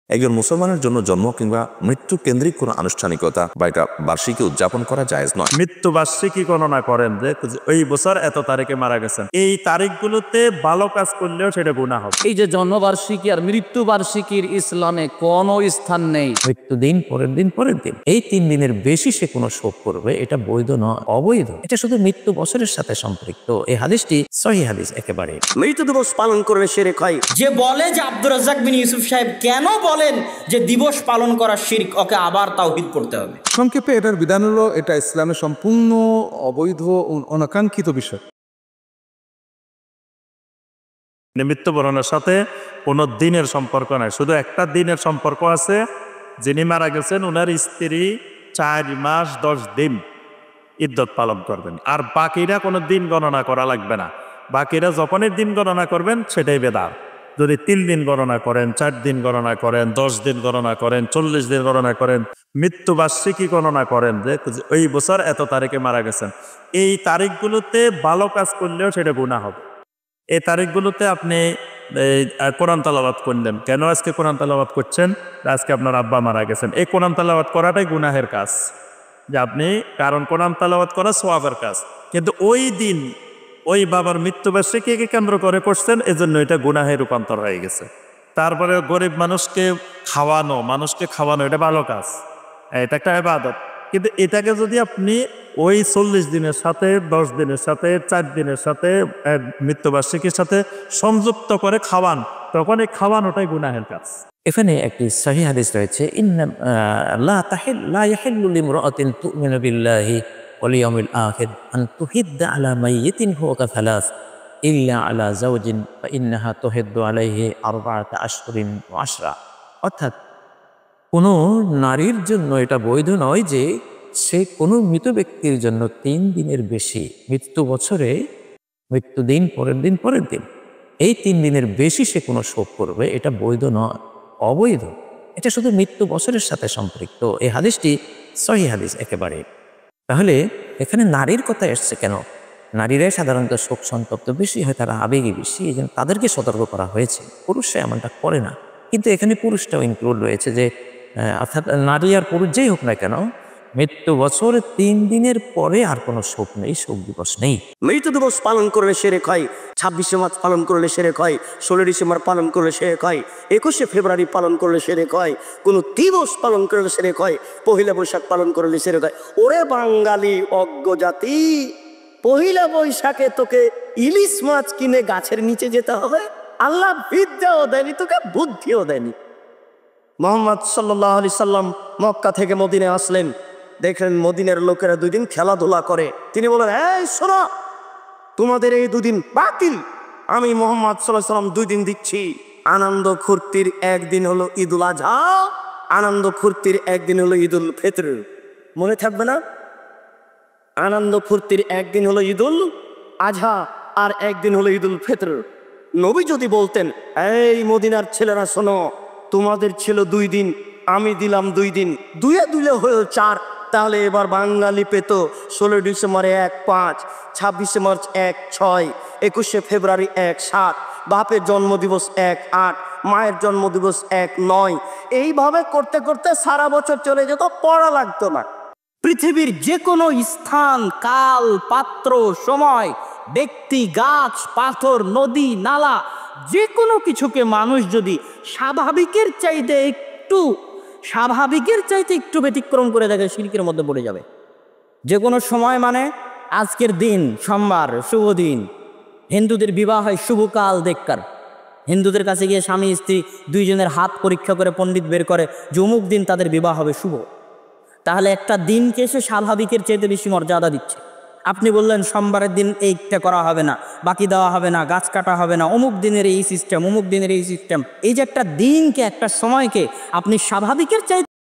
একজন মুসলমানের জন্য জন্ম কিংবা মৃত্যু কেন্দ্রিক কোনো আনুষ্ঠানিকতা বা এটা বার্ষিকী উদযাপন করা জায়েজ নয়। মৃত্যু বার্ষিকী গণনা করেন যে ওই বছর এত তারিখে মারা গেছেন, এই তারিখগুলোতে ভালো কাজ করলেও সেটা গুনাহ হবে। এই যে জন্মবার্ষিকী আর মৃত্যু বার্ষিকীর ইসলামে কোনো স্থান নেই। মৃত্যুদিন, পরের দিন, পরের দিন, এই 3 দিনের বেশি সে কোনো শোক করবে, এটা বৈধ নয়, অবৈধ। এটা শুধু মৃত্যু বছরের সাথে সম্পৃক্ত। এই হাদিসটি সহিহ হাদিস একেবারে। মৃত্যু দিবস পালন করলে শিরক হয়। যে বলে যে আব্দুর রাজ্জাক বিন ইউসুফ সাহেব কেন বলেন যে দিবস পালন করা শিরক, ওকে আবার তাওহীদ পড়তে হবে। সংক্ষেপে এটার বিধান হলো এটা ইসলামের সম্পূর্ণ অবৈধ অনাকাঙ্ক্ষিত বিষয়। মৃত্যুবরণের সাথে কোনো দিনের সম্পর্ক নাই, শুধু একটা দিনের সম্পর্ক আছে। যিনি মারা গেছেন ওনার স্ত্রী 4 মাস 10 দিন ইদ্যত পালন করবেন, আর বাকিরা কোনো দিন গণনা করা লাগবে না। বাকিরা যখনই দিন গণনা করবেন সেটাই বেদাত। যদি 3 দিন গণনা করেন, 4 দিন গণনা করেন, 10 দিন গণনা করেন, 40 দিন গণনা করেন, মৃত্যুবার্ষিকী গণনা করেন যে ওই বছর এত তারিখে মারা গেছেন, এই তারিখগুলোতে ভালো কাজ করলেও সেটা গুনাহ হবে। এই তারিখগুলোতে আপনি কোরআন তালাওয়াত করলেন, কেন আজকে কোরআন তালাওয়াত করছেন? আজকে আপনার আব্বা মারা গেছেন। এই কোরআন তালাওয়াত করাটাই গুনাহের কাজ, যে আপনি, কারণ কোরআন তালাওয়াত করা সওয়াবের কাজ, কিন্তু ওই দিন ওই বাবার মৃত্যুবার্ষিকীকে কেন্দ্র করে করছেন, এজন্য এটা গুনাহে রূপান্তর হয়ে গেছে। তারপরে গরিব মানুষকে খাওয়ানো এটা ভালো কাজ, এটা একটা ইবাদত। কিন্তু এটাকে যদি আপনি ওই 40 দিনের সাথে, 10 দিনের সাথে, 4 দিনের সাথে, মৃত্যুবার্ষিকীর সাথে সংযুক্ত করে খাওয়ান, তখন এই খাওয়ানোটাই গুনাহের কাজ। এখানে একটি সহিহ হাদিস রয়েছে, লা ইয়াহিল্লু লিমরাআতিন তু'মিনু বিল্লাহি ওয়াল ইয়াউমিল আখির আন তুহিদ্দা আলা মাইয়িতিন হুয়া কাসালাস ইল্লা আলা যাওজিন ফা ইন্নাহা তুহিদ্দু আলাইহি 4 আশহুরিন ওয়া 10। অর্থাৎ কোনো নারীর জন্য এটা বৈধ নয় যে সে কোনো মৃত ব্যক্তির জন্য 3 দিনের বেশি, মৃত্যু বছরে মৃত্যুদিন, পরের দিন, পরের দিন, এই 3 দিনের বেশি সে কোনো শোক করবে, এটা বৈধ নয়, অবৈধ। এটা শুধু মৃত্যু বছরের সাথে সম্পৃক্ত। এই হাদিসটি সহিহ হাদিস একেবারে। তাহলে এখানে নারীর কথা এসছে কেন? নারীরাই সাধারণত শোক সন্তপ্ত বেশি হয়, তারা আবেগী বেশি, এই জন্য তাদেরকে সতর্ক করা হয়েছে। পুরুষরা এমনটা করে না, কিন্তু এখানে পুরুষটাও ইনক্লুড রয়েছে, যে অর্থাৎ নারী আর পুরুষ যেই হোক না কেন, মৃত্যু বছর 3 দিনের পরে আর কোনো শোক নেই, শোক দিবস নেই। মৃত্যু দিবস পালন করলে শিরক হয়। 26শে মার্চ পালন করলে শিরক হয়, 16 ডিসেম্বর পালন করলে শিরক হয়, 21শে ফেব্রুয়ারি পালন করলে শিরক হয়, কোনো দিবস পালন করলে শিরক হয়, পহিলা বৈশাখ পালন করলে শিরক হয়। ওরে বাঙালি অজ্ঞ জাতি, পহিলা বৈশাখে তোকে ইলিশ মাছ কিনে গাছের নিচে যেতে হবে? আল্লাহ বিদ্যাও দেয়নি তোকে, বুদ্ধিও দেয়নি। মুহাম্মদ সাল্লাল্লাহু আলাইহি সাল্লাম মক্কা থেকে মদিনায় আসলেন, দেখলেন মদিনার লোকেরা 2 দিন খেলাধুলা করে। তিনি বলেন, এই শোনো, তোমাদের এই 2 দিন বাতিল। আমি মুহাম্মদ সাল্লাল্লাহু আলাইহি সাল্লাম 2 দিন দিচ্ছি। আনন্দ ফুর্তির একদিন হলো ঈদুল আজহা, আনন্দ ফুর্তির একদিন হলো ঈদুল ফিতর। মনে থাকবে না? আনন্দ ফুর্তির একদিন হলো ঈদুল আজহা আর একদিন হলো ঈদুল ফিতর। নবী যদি বলতেন, এই মদিনার ছেলেরা শোনো, তোমাদের ছিল 2 দিন, আমি দিলাম 2 দিন, 2 হলো 4, তাহলে এবার বাঙালি পেত 16 ডিসেম্বরে 1-5, 26শে মার্চ 1-6, 21শে ফেব্রুয়ারি 1-7, বাপের জন্মদিবস 1-8, মায়ের জন্মদিবস 1-9। এইভাবে করতে করতে সারা বছর চলে যেত, পড়া লাগতো না। পৃথিবীর যে কোনো স্থান, কাল, পাত্র, সময়, ব্যক্তি, গাছ, পাথর, নদী, নালা, যে কোনো কিছুকে মানুষ যদি স্বাভাবিকের চাইতে একটু ব্যতিক্রম করে দেখে, শিরকের মধ্যে পড়ে যাবে। যে কোনো সময় মানে আজকের দিন সোমবার, শুভ দিন। হিন্দুদের বিবাহ হয় শুভকাল দেখকার। হিন্দুদের কাছে গিয়ে স্বামী স্ত্রী 2 জনের হাত পরীক্ষা করে পণ্ডিত বের করে যে অমুক দিন তাদের বিবাহ হবে শুভ। তাহলে একটা দিনকে সে স্বাভাবিকের চাইতে বেশি মর্যাদা দিচ্ছে। আপনি বললেন সোমবারের দিন এইটা করা হবে না, বাকি দেওয়া হবে না, গাছ কাটা হবে না, অমুক দিনের এই সিস্টেম, অমুক দিনের এই সিস্টেম। এই যে একটা দিনকে, একটা সময়কে আপনি স্বাভাবিকের চাইতে